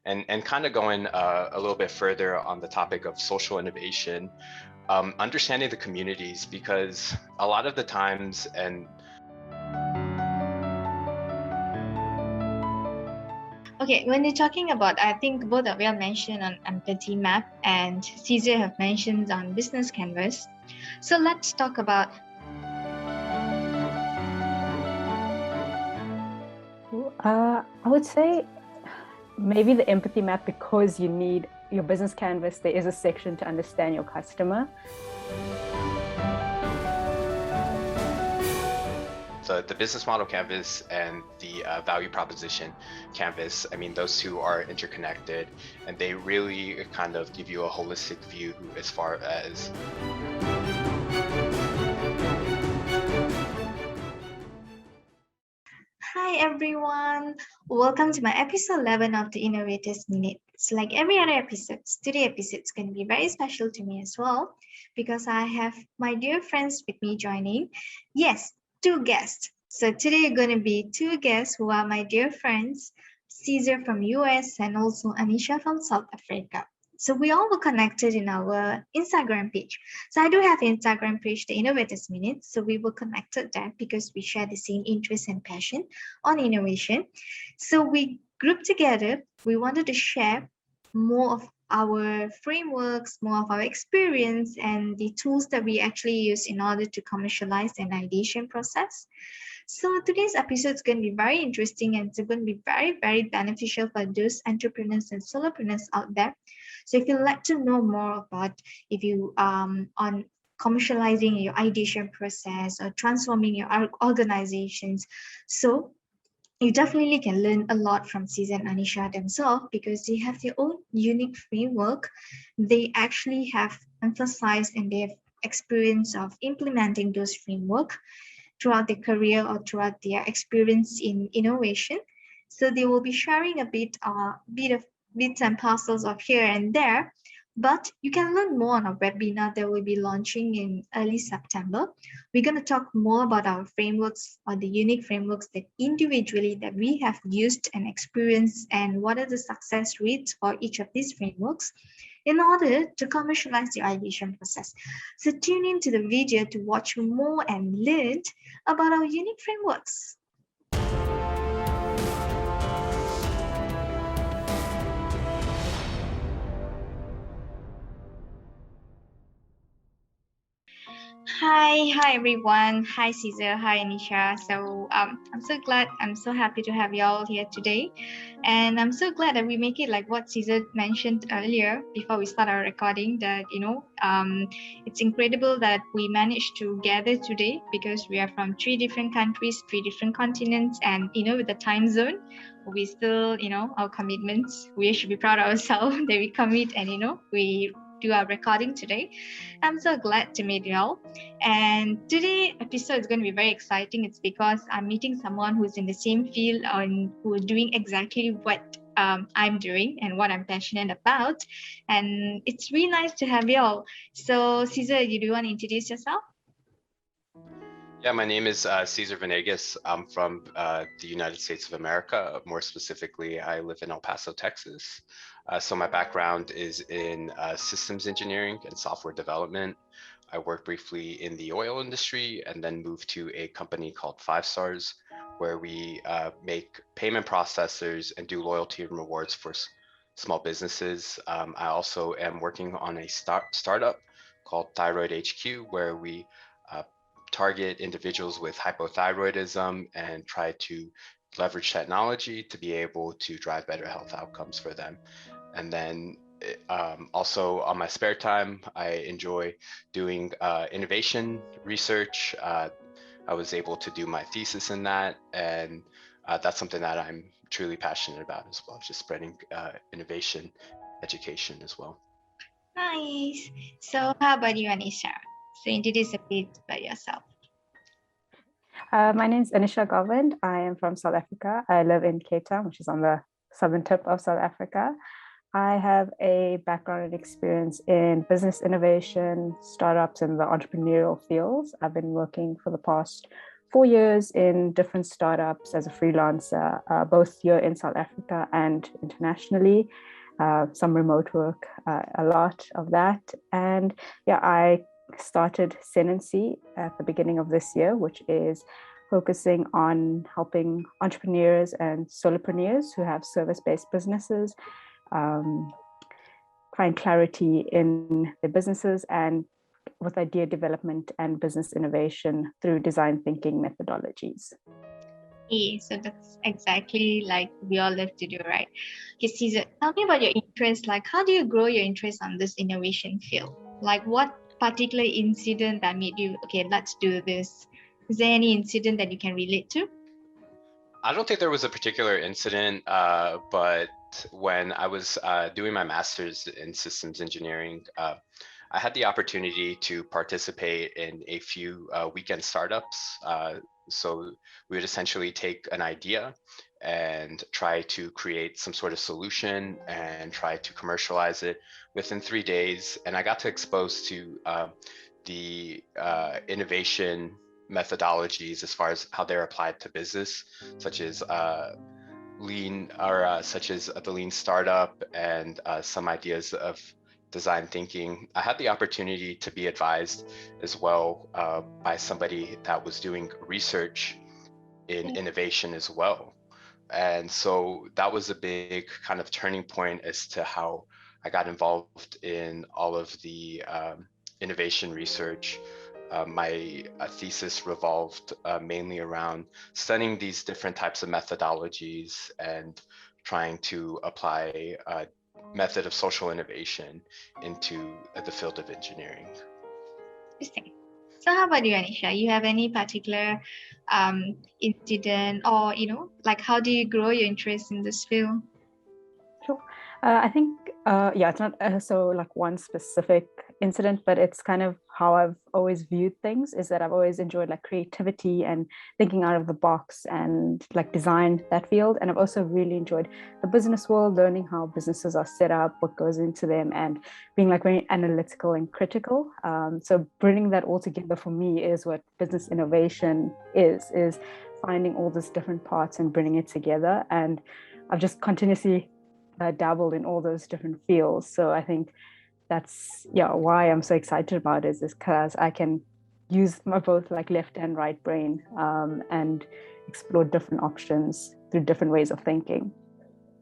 And kind of going a little bit further on the topic of social innovation, understanding the communities, because a lot of the times, and Okay, when you're talking about, I think both of you mentioned on empathy map and Cesar have mentioned on business canvas. So let's talk about. I would say maybe the empathy map, because you need your business canvas. There is a section to understand your customer. So the business model canvas and the value proposition canvas, I mean, those two are interconnected, and they really kind of give you a holistic view as far as Hi everyone, welcome to my episode 11 of the Innovators Minute. It's like every other episode. Today's episode is going to be very special to me as well because I have my dear friends with me joining. Yes, two guests. So today are going to be two guests who are my dear friends, Cesar from US and also Annisha from South Africa. So we all were connected in our Instagram page. So I do have an Instagram page, the Innovators Minute. So we were connected there because we share the same interest and passion on innovation. So we grouped together. We wanted to share more of our frameworks, more of our experience, and the tools that we actually use in order to commercialize an ideation process. So today's episode is going to be very interesting and it's going to be very, very beneficial for those entrepreneurs and solopreneurs out there. So if you'd like to know more about if you on commercializing your ideation process or transforming your organizations, so you definitely can learn a lot from Cesar and Anisha themselves because they have their own unique framework. They actually have emphasized and they have experience of implementing those framework throughout their career or throughout their experience in innovation. So they will be sharing a bit of bits and parcels of here and there. But you can learn more on a webinar that will be launching in early September. We're going to talk more about our frameworks or the unique frameworks that individually that we have used and experienced and what are the success rates for each of these frameworks in order to commercialize the ideation process. So tune into the video to watch more and learn about our unique frameworks. Hi everyone. Hi Cesar. Hi Anisha. So I'm so glad. I'm so happy to have you all here today, and I'm so glad that we make it like what Cesar mentioned earlier before we start our recording. That it's incredible that we managed to gather today because we are from 3 different countries, 3 different continents, and with the time zone, we still our commitments. We should be proud of ourselves that we commit and we do our recording today. I'm so glad to meet you all. And today's episode is going to be very exciting. It's because I'm meeting someone who's in the same field and who is doing exactly what I'm doing and what I'm passionate about. And it's really nice to have you all. So, Cesar, you do want to introduce yourself? Yeah, my name is Cesar Venegas. I'm from the United States of America. More specifically, I live in El Paso, Texas. So my background is in systems engineering and software development. I worked briefly in the oil industry and then moved to a company called 5Stars, where we make payment processors and do loyalty and rewards for small businesses. I also am working on a startup called Thyroid HQ, where we target individuals with hypothyroidism and try to leverage technology to be able to drive better health outcomes for them. And then also on my spare time, I enjoy doing innovation research. I was able to do my thesis in that, and that's something that I'm truly passionate about as well, just spreading innovation education as well. Nice. So how about you, Anisha? So introduce a bit about yourself. My name is Annisha Govind. I am from South Africa. I live in Cape Town, which is on the southern tip of South Africa. I have a background and experience in business innovation, startups, and the entrepreneurial fields. I've been working for the past 4 years in different startups as a freelancer, both here in South Africa and internationally. Some remote work, a lot of that. And yeah, I started Senency at the beginning of this year, which is focusing on helping entrepreneurs and solopreneurs who have service-based businesses find clarity in their businesses and with idea development and business innovation through design thinking methodologies. Okay, so that's exactly like we all love to do, right? Okay, Cesar, tell me about your interest. Like, how do you grow your interest on this innovation field? Like, what particular incident that made you, okay, let's do this? Is there any incident that you can relate to? I don't think there was a particular incident, but when I was doing my master's in systems engineering, I had the opportunity to participate in a few weekend startups. So we would essentially take an idea and try to create some sort of solution and try to commercialize it within 3 days. And I got to expose to the innovation methodologies as far as how they're applied to business, such as lean or such as the lean startup and some ideas of design thinking. I had the opportunity to be advised as well by somebody that was doing research in innovation as well. And so that was a big kind of turning point as to how I got involved in all of the innovation research. My thesis revolved mainly around studying these different types of methodologies and trying to apply a method of social innovation into the field of engineering. Interesting. So how about you, Annisha? You have any particular incident or, like how do you grow your interest in this field? Sure. I think, yeah, it's not so like one specific incident, but it's kind of how I've always viewed things is that I've always enjoyed like creativity and thinking out of the box and like design that field. And I've also really enjoyed the business world, learning how businesses are set up, what goes into them, and being like very analytical and critical. So bringing that all together for me is what business innovation is finding all these different parts and bringing it together. And I've just continuously dabbled in all those different fields. So I think that's why I'm so excited about it is because I can use my both like left and right brain and explore different options through different ways of thinking.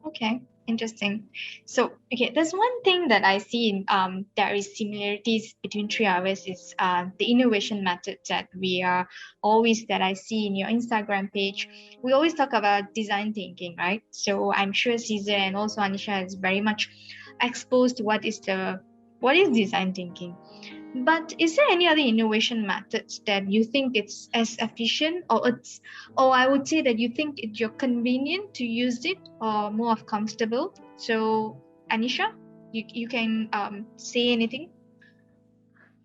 Okay, interesting. So, okay, there's one thing that I see in there is similarities between three hours is the innovation method that that I see in your Instagram page. We always talk about design thinking, right? So I'm sure Cesar and also Annisha is very much exposed to what is design thinking. But is there any other innovation methods that you think it's as efficient or I would say that you think you're convenient to use it or more of comfortable? So Annisha, you can say anything?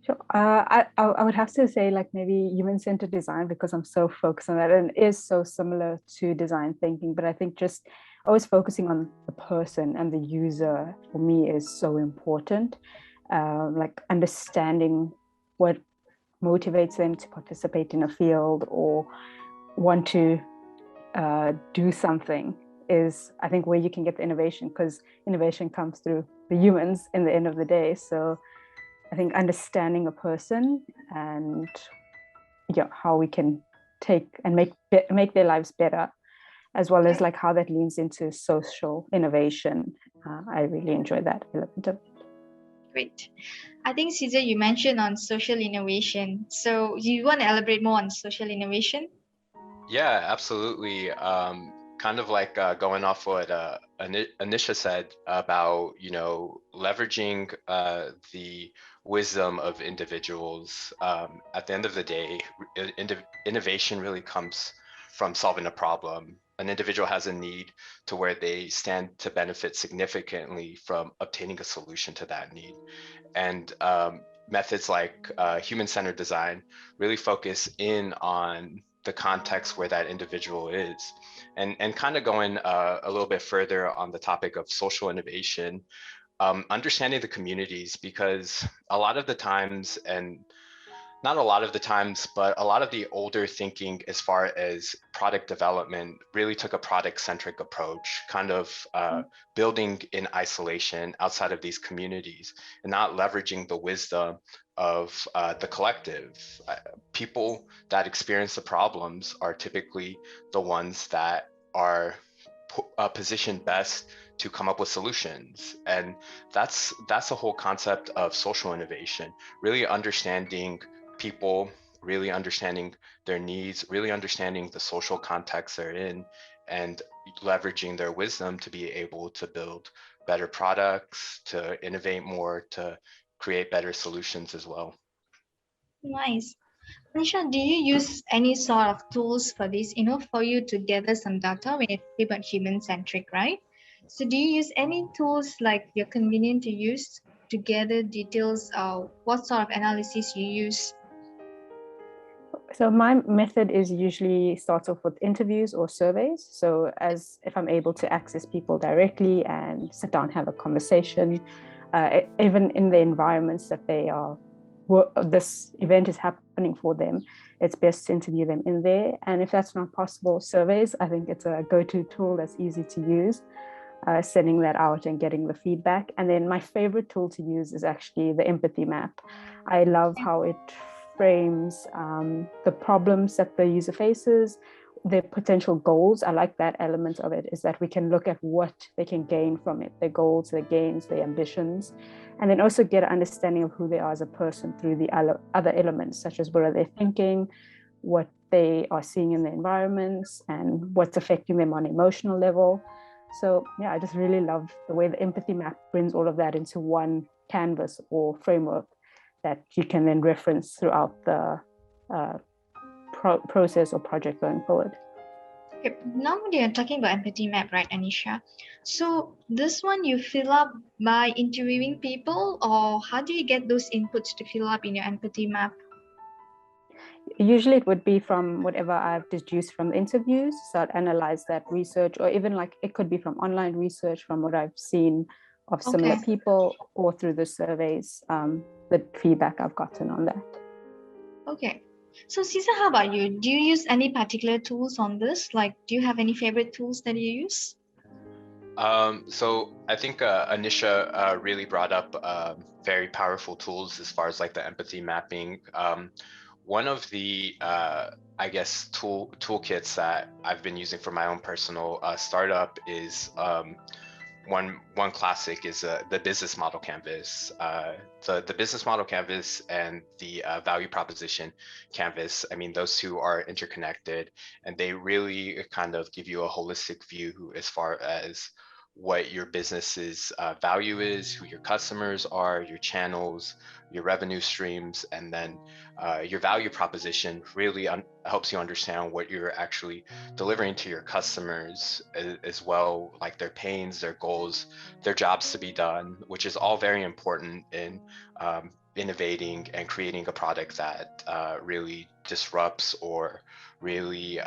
Sure. I would have to say like maybe human-centered design because I'm so focused on that and it is so similar to design thinking. But I think just always focusing on the person and the user for me is so important. Like understanding what motivates them to participate in a field or want to do something is I think where you can get the innovation because innovation comes through the humans in the end of the day. So I think understanding a person and how we can take and make their lives better, as well as like how that leans into social innovation. I really enjoy that element of it. Great. I think Cesar, you mentioned on social innovation. So you want to elaborate more on social innovation? Yeah, absolutely. Kind of like going off what Anisha said about, leveraging the wisdom of individuals. At the end of the day, innovation really comes from solving a problem. An individual has a need to where they stand to benefit significantly from obtaining a solution to that need. And methods like human-centered design really focus in on the context where that individual is. And kind of going a little bit further on the topic of social innovation, understanding the communities, because a lot of the times, and Not a lot of the times, but a lot of the older thinking as far as product development really took a product-centric approach, kind of building in isolation outside of these communities and not leveraging the wisdom of the collective. People that experience the problems are typically the ones that are positioned best to come up with solutions. And that's the whole concept of social innovation, really understanding people, really understanding their needs, really understanding the social context they're in, and leveraging their wisdom to be able to build better products, to innovate more, to create better solutions as well. Nice. Annisha, do you use any sort of tools for this, for you to gather some data when it's about human-centric, right? So do you use any tools like you're convenient to use to gather details of what sort of analysis you use? So my method is usually starts off with interviews or surveys. So as if I'm able to access people directly and sit down, have a conversation, even in the environments that they are, this event is happening for them, it's best to interview them in there. And if that's not possible, surveys, I think it's a go-to tool that's easy to use. Sending that out and getting the feedback. And then my favorite tool to use is actually the empathy map. I love how it frames the problems that the user faces, their potential goals. I like that element of it, is that we can look at what they can gain from it, their goals, their gains, their ambitions, and then also get an understanding of who they are as a person through the other elements, such as what are they thinking, what they are seeing in the environments, and what's affecting them on an emotional level. So yeah, I just really love the way the empathy map brings all of that into one canvas or framework that you can then reference throughout the process or project going forward. Okay, now you're talking about empathy map, right, Annisha? So this one you fill up by interviewing people, or how do you get those inputs to fill up in your empathy map? Usually it would be from whatever I've deduced from the interviews. So I'd analyze that research, or even like it could be from online research, from what I've seen of similar people, or through the surveys, the feedback I've gotten on that. Okay. So Cesar, how about you? Do you use any particular tools on this? Like, do you have any favorite tools that you use? So I think Anisha really brought up very powerful tools as far as like the empathy mapping. One of the I guess toolkits that I've been using for my own personal startup is one classic is the business model canvas. The business model canvas and the value proposition canvas, I mean, those two are interconnected, and they really kind of give you a holistic view as far as what your business's value is, who your customers are, your channels, your revenue streams, and then your value proposition really helps you understand what you're actually delivering to your customers as well, like their pains, their goals, their jobs to be done, which is all very important in innovating and creating a product that really disrupts or really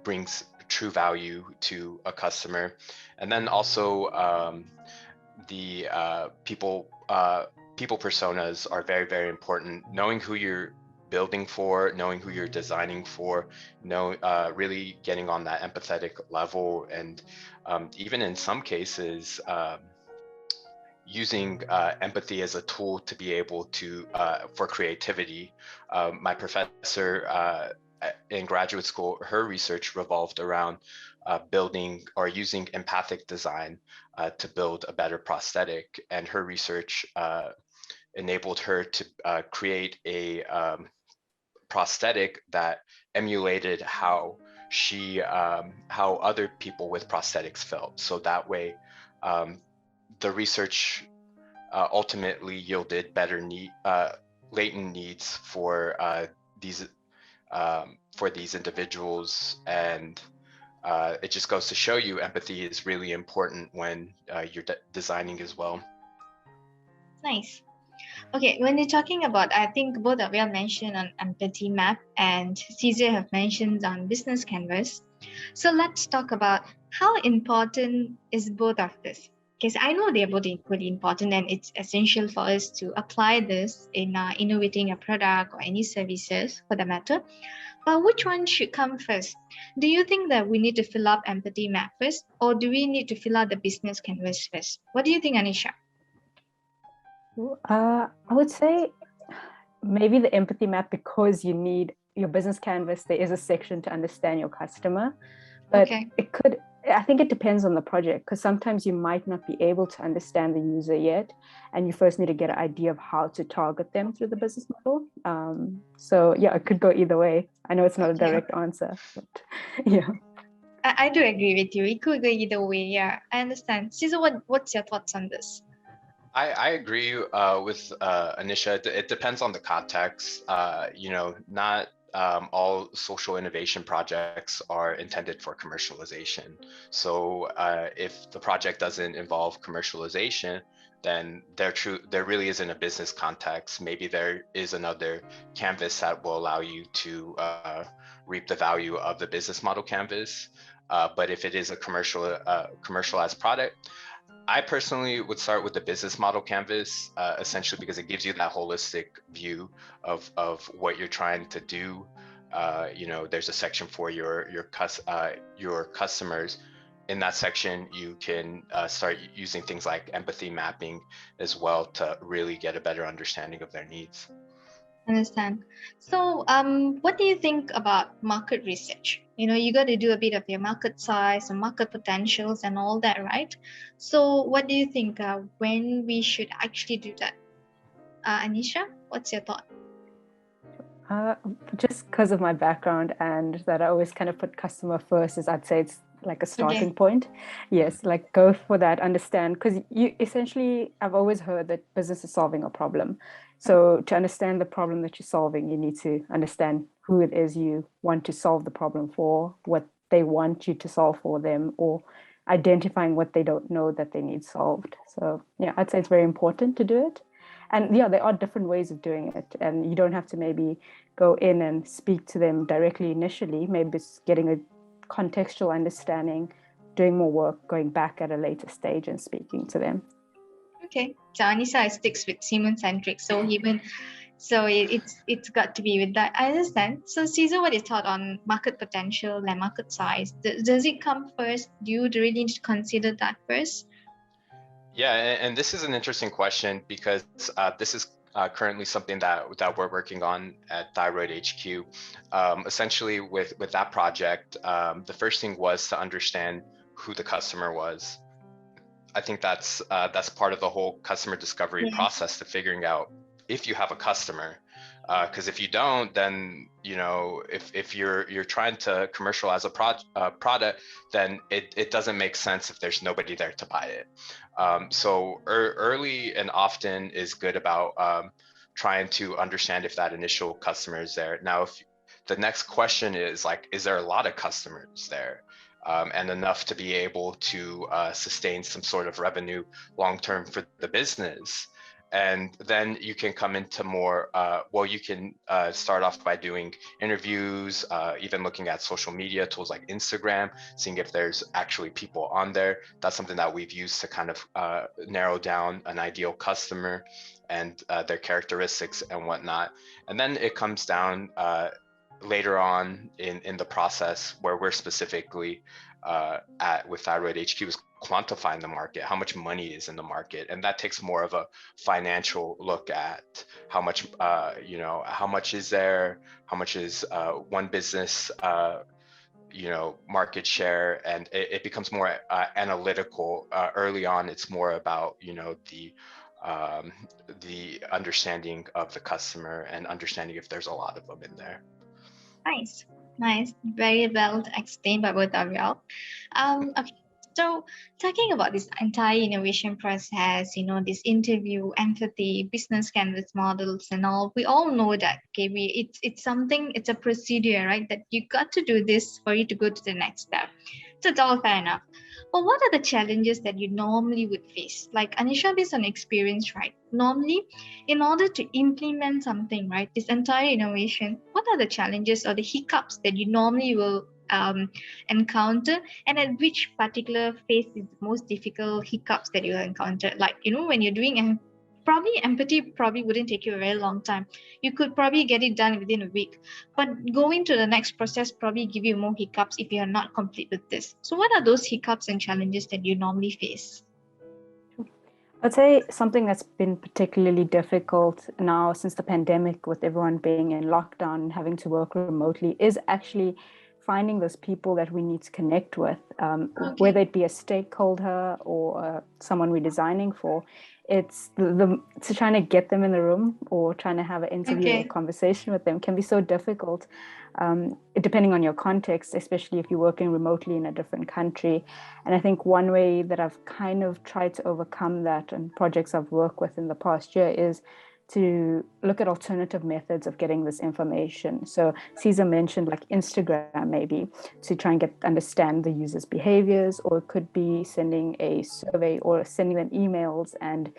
brings true value to a customer. And then also the people personas are very, very important. Knowing who you're building for, knowing who you're designing for, really getting on that empathetic level, and even in some cases, using empathy as a tool to be able to for creativity. My professor in graduate school, her research revolved around building or using empathic design to build a better prosthetic, and her research enabled her to create a prosthetic that emulated how how other people with prosthetics felt. So that way, the research ultimately yielded better latent needs for these individuals, and it just goes to show you empathy is really important when you're designing as well. Nice. Okay, when you're talking about, I think both of you have mentioned on empathy map and Cesar have mentioned on business canvas. So let's talk about how important is both of this. Because I know they're both equally important and it's essential for us to apply this in innovating a product or any services for the matter. But which one should come first? Do you think that we need to fill up empathy map first, or do we need to fill out the business canvas first? What do you think, Anisha? I would say maybe the empathy map, because you need your business canvas. There is a section to understand your customer, but Okay. I think it depends on the project, because sometimes you might not be able to understand the user yet, and you first need to get an idea of how to target them through the business model. So yeah, it could go either way. I know it's not a direct answer, but yeah. I do agree with you. It could go either way. Yeah, I understand. Cesar, what's your thoughts on this? I agree with Anisha. It depends on the context. Not all social innovation projects are intended for commercialization. So if the project doesn't involve commercialization, then there really isn't a business context. Maybe there is another canvas that will allow you to reap the value of the business model canvas. But if it is a commercialized product, I personally would start with the business model canvas, essentially because it gives you that holistic view of what you're trying to do. There's a section for your customers. In that section, you can start using things like empathy mapping as well to really get a better understanding of their needs. Understand. So, what do you think about market research? You got to do a bit of your market size and market potentials and all that, right? So, what do you think when we should actually do that? Anisha, what's your thought? Just because of my background and that I always kind of put customer first, is I'd say it's like a starting point. Yes, like go for that, understand, because you essentially, I've always heard that business is solving a problem. So to understand the problem that you're solving, you need to understand who it is you want to solve the problem for, what they want you to solve for them, or identifying what they don't know that they need solved. So yeah, I'd say it's very important to do it. And yeah, there are different ways of doing it, and you don't have to maybe go in and speak to them directly initially. Maybe it's getting a contextual understanding, doing more work, going back at a later stage and speaking to them. Okay, so Anisha sticks with human centric, so it's got to be with that. I understand. So Cesar, what is thought on market potential and market size? Does it come first? Do you really need to consider that first? Yeah, and this is an interesting question because this is currently something that we're working on at Thyroid HQ. Essentially, with that project, the first thing was to understand who the customer was. I think that's part of the whole customer discovery process, to figuring out if you have a customer. Because if you don't, then if you're trying to commercialize a product, then it doesn't make sense if there's nobody there to buy it. So early and often is good about trying to understand if that initial customer is there. Now, if the next question is like, is there a lot of customers there? And enough to be able to sustain some sort of revenue long-term for the business. And then you can come into more, you can start off by doing interviews, even looking at social media tools like Instagram, seeing if there's actually people on there. That's something that we've used to kind of narrow down an ideal customer and their characteristics and whatnot. And then it comes down later on in the process, where we're specifically with Thyroid HQ, is quantifying the market, how much money is in the market, and that takes more of a financial look at how much how much is there, how much is one business market share, and it becomes more analytical. Early on, it's more about the understanding of the customer and understanding if there's a lot of them in there. Nice. Very well explained by both of y'all. Okay. So talking about this entire innovation process, this interview, empathy, business canvas models and all, we all know that, okay, it's a procedure, right? That you got to do this for you to go to the next step. So it's all fair enough. But what are the challenges that you normally would face? Like Anisha, based on experience, right? Normally, in order to implement something, right, this entire innovation, what are the challenges or the hiccups that you normally will encounter, and at which particular phase is the most difficult hiccups that you encounter? Like, when you're doing probably empathy probably wouldn't take you a very long time. You could probably get it done within a week, but going to the next process probably give you more hiccups if you are not complete with this. So what are those hiccups and challenges that you normally face? I'd say something that's been particularly difficult now since the pandemic, with everyone being in lockdown and having to work remotely, is actually finding those people that we need to connect with, whether it be a stakeholder or someone we're designing for. It's to trying to get them in the room or trying to have an interview or conversation with them can be so difficult, depending on your context, especially if you're working remotely in a different country. And I think one way that I've kind of tried to overcome that in projects I've worked with in the past year is to look at alternative methods of getting this information. So Cesar mentioned like Instagram, maybe to try and understand the user's behaviors, or it could be sending a survey or sending them emails and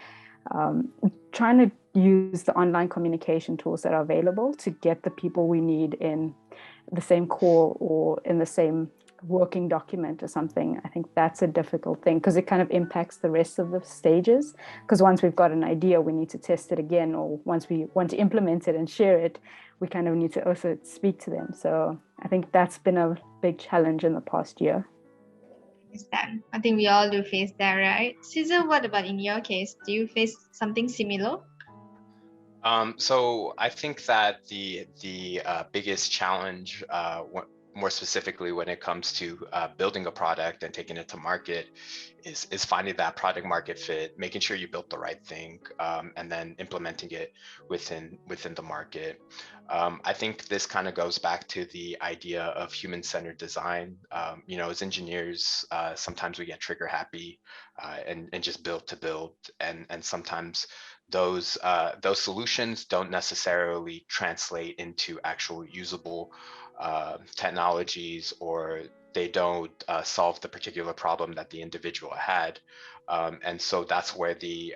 trying to use the online communication tools that are available to get the people we need in the same call or in the same working document or something. I think that's a difficult thing because it kind of impacts the rest of the stages, because once we've got an idea we need to test it again, or once we want to implement it and share it, we kind of need to also speak to them. So I think that's been a big challenge in the past year. Understand. I think we all do face that, right? Cesar, what about in your case? Do you face something similar? So I think that the biggest challenge, more specifically when it comes to building a product and taking it to market, is finding that product market fit, making sure you built the right thing, and then implementing it within the market. I think this kind of goes back to the idea of human-centered design. As engineers, sometimes we get trigger happy and just build to build, and sometimes those solutions don't necessarily translate into actual usable technologies, or they don't solve the particular problem that the individual had. And so that's where the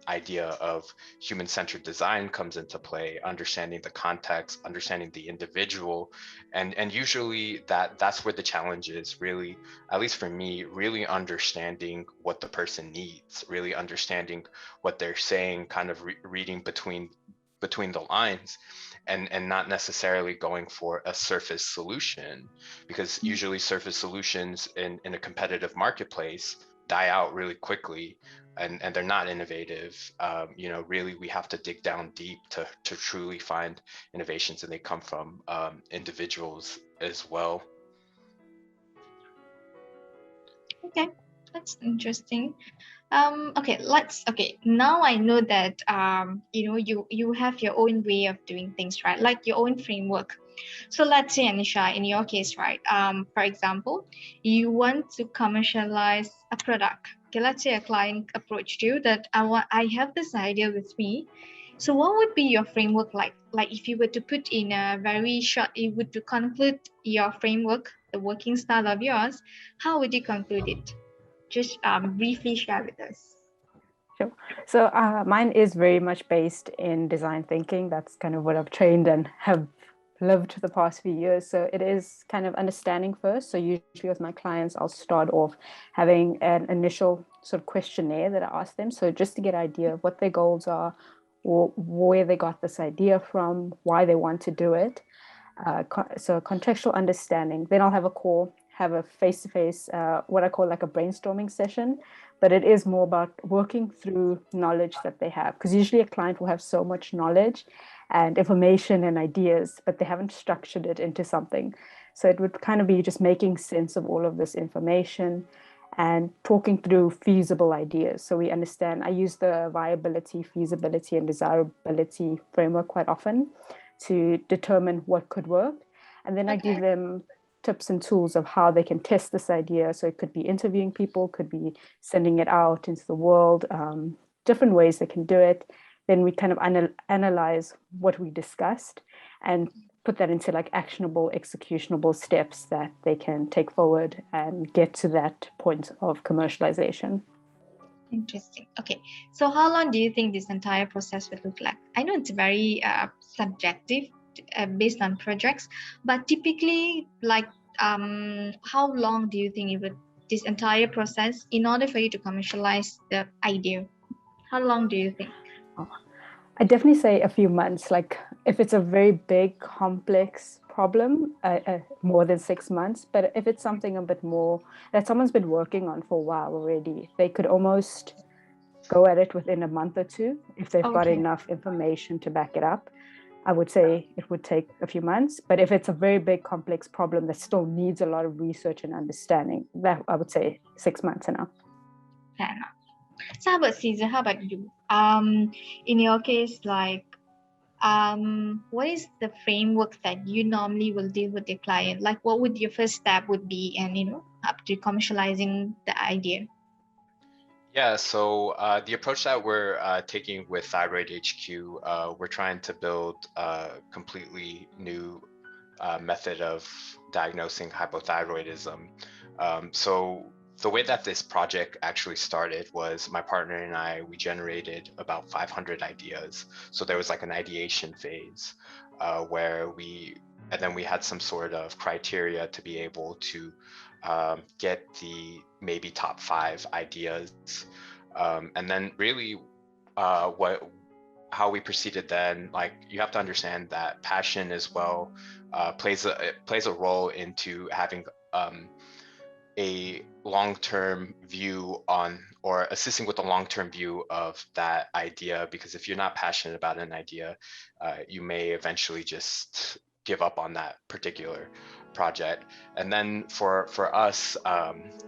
idea of human-centered design comes into play, understanding the context, understanding the individual. And usually that's where the challenge is, really, at least for me, really understanding what the person needs, really understanding what they're saying, kind of reading between the lines, and not necessarily going for a surface solution, because usually surface solutions in a competitive marketplace die out really quickly, and they're not innovative. Really we have to dig down deep to truly find innovations, and they come from individuals as well. Okay, that's interesting. Okay, now I know that you have your own way of doing things, right? Like your own framework. So let's say, Annisha, in your case, right? For example, you want to commercialize a product. Okay, let's say a client approached you that I have this idea with me. So what would be your framework like? Like if you were to put in a very short, you would to conclude your framework, the working style of yours, how would you conclude it? Just briefly share with us. Sure. So mine is very much based in design thinking. That's kind of what I've trained and have lived the past few years. So it is kind of understanding first. So usually with my clients, I'll start off having an initial sort of questionnaire that I ask them. So just to get an idea of what their goals are, or where they got this idea from, why they want to do it. So contextual understanding. Then I'll have a call, have a face-to-face, what I call like a brainstorming session, but it is more about working through knowledge that they have, because usually a client will have so much knowledge and information and ideas, but they haven't structured it into something. So it would kind of be just making sense of all of this information and talking through feasible ideas. So we understand, I use the viability, feasibility, and desirability framework quite often to determine what could work. And then I give them tips and tools of how they can test this idea. So it could be interviewing people, could be sending it out into the world, different ways they can do it. Then we kind of analyze what we discussed and put that into like actionable, executionable steps that they can take forward and get to that point of commercialization. Interesting. Okay, so how long do you think this entire process would look like? I know it's very subjective based on projects, but typically, like how long do you think it would, this entire process, in order for you to commercialize the idea? How long do you think? I definitely say a few months. Like if it's a very big, complex problem, more than 6 months. But if it's something a bit more that someone's been working on for a while already, they could almost go at it within a month or two if they've got Okay. enough information to back it up. I would say it would take a few months. But if it's a very big, complex problem that still needs a lot of research and understanding, that I would say 6 months enough. Fair enough. So how about Caesar? How about you? In your case, like, what is the framework that you normally will deal with your client? Like, what would your first step would be, and up to commercializing the idea? Yeah, so the approach that we're taking with Thyroid HQ, we're trying to build a completely new method of diagnosing hypothyroidism. So the way that this project actually started was my partner and I, we generated about 500 ideas. So there was like an ideation phase where and then we had some sort of criteria to be able to get the maybe top 5 ideas. And then really how we proceeded then, like you have to understand that passion as well plays a role into having a long-term view on, or assisting with the long-term view of that idea, because if you're not passionate about an idea, you may eventually just give up on that particular project. And then for us,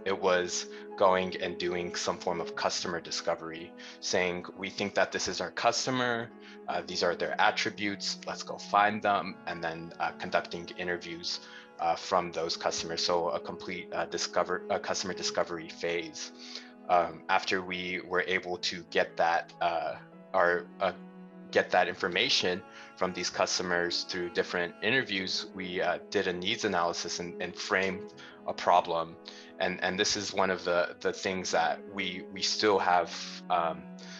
it was going and doing some form of customer discovery, saying we think that this is our customer, these are their attributes, let's go find them, and then conducting interviews from those customers. So a complete customer discovery phase. After we were able to get that get that information from these customers through different interviews, we did a needs analysis and framed a problem. And this is one of the things that we still have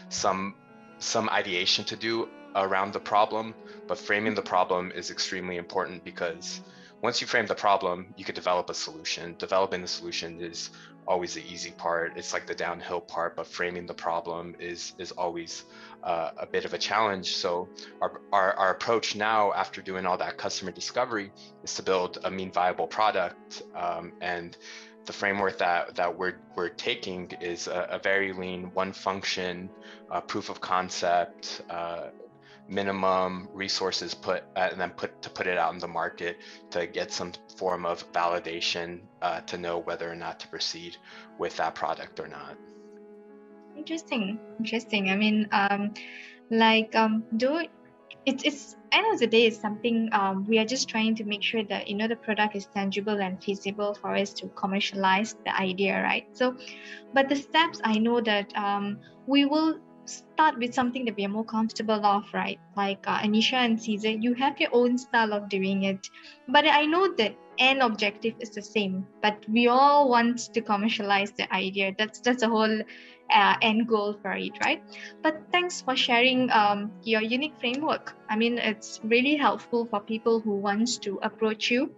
some ideation to do around the problem, but framing the problem is extremely important, because once you frame the problem, you could develop a solution. Developing the solution is always the easy part. It's like the downhill part, but framing the problem is always a bit of a challenge. So our approach now, after doing all that customer discovery, is to build a mean viable product. And the framework that we're taking is a very lean, one function, proof of concept, minimum resources put and then put it out in the market to get some form of validation to know whether or not to proceed with that product or not. Interesting. I mean, do it's end of the day, it's something we are just trying to make sure that the product is tangible and feasible for us to commercialize the idea, right? So, but the steps, I know that we will start with something that we are more comfortable of, right? Like Annisha and Cesar, you have your own style of doing it, but I know that end objective is the same, but we all want to commercialize the idea. That's a whole end goal for it, right? But thanks for sharing your unique framework. I mean, it's really helpful for people who wants to approach you,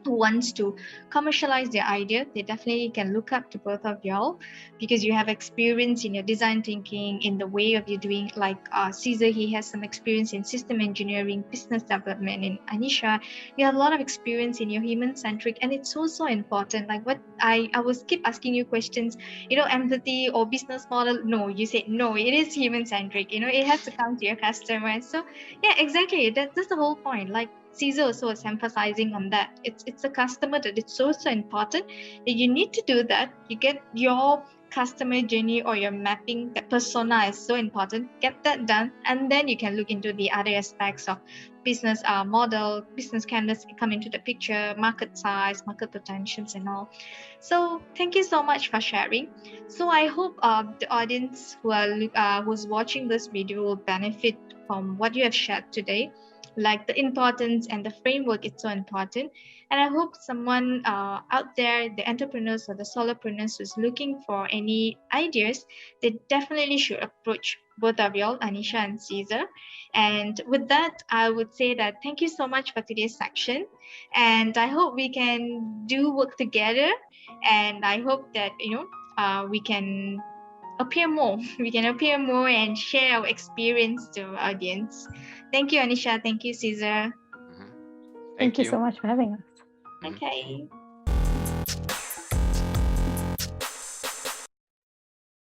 who wants to commercialize their idea. They definitely can look up to both of y'all, because you have experience in your design thinking, in the way of you doing, like Cesar, he has some experience in system engineering, business development. In Annisha, you have a lot of experience in your human centric, and it's so important. Like what I was keep asking you questions, empathy or business model. No, you said no, it is human centric. It has to come to your customer. So yeah, exactly, that's the whole point. Like Cesar also was emphasizing on that. It's a customer that it's so important that you need to do that. You get your customer journey or your mapping, that persona is so important. Get that done, and then you can look into the other aspects of business model, business canvas come into the picture, market size, market potentials, and all. So thank you so much for sharing. So I hope the audience who's watching this video will benefit from what you have shared today. like the importance and the framework is so important. And I hope someone out there, the entrepreneurs or the solopreneurs who's looking for any ideas, they definitely should approach both of y'all, Annisha and Cesar. And with that, I would say that thank you so much for today's section. And I hope we can do work together. And I hope that, we can appear more. We can appear more and share our experience to our audience. Thank you, Anisha. Thank you, Cesar. Mhm. Thank Thank you you. so much for having us. Mhm. Okay.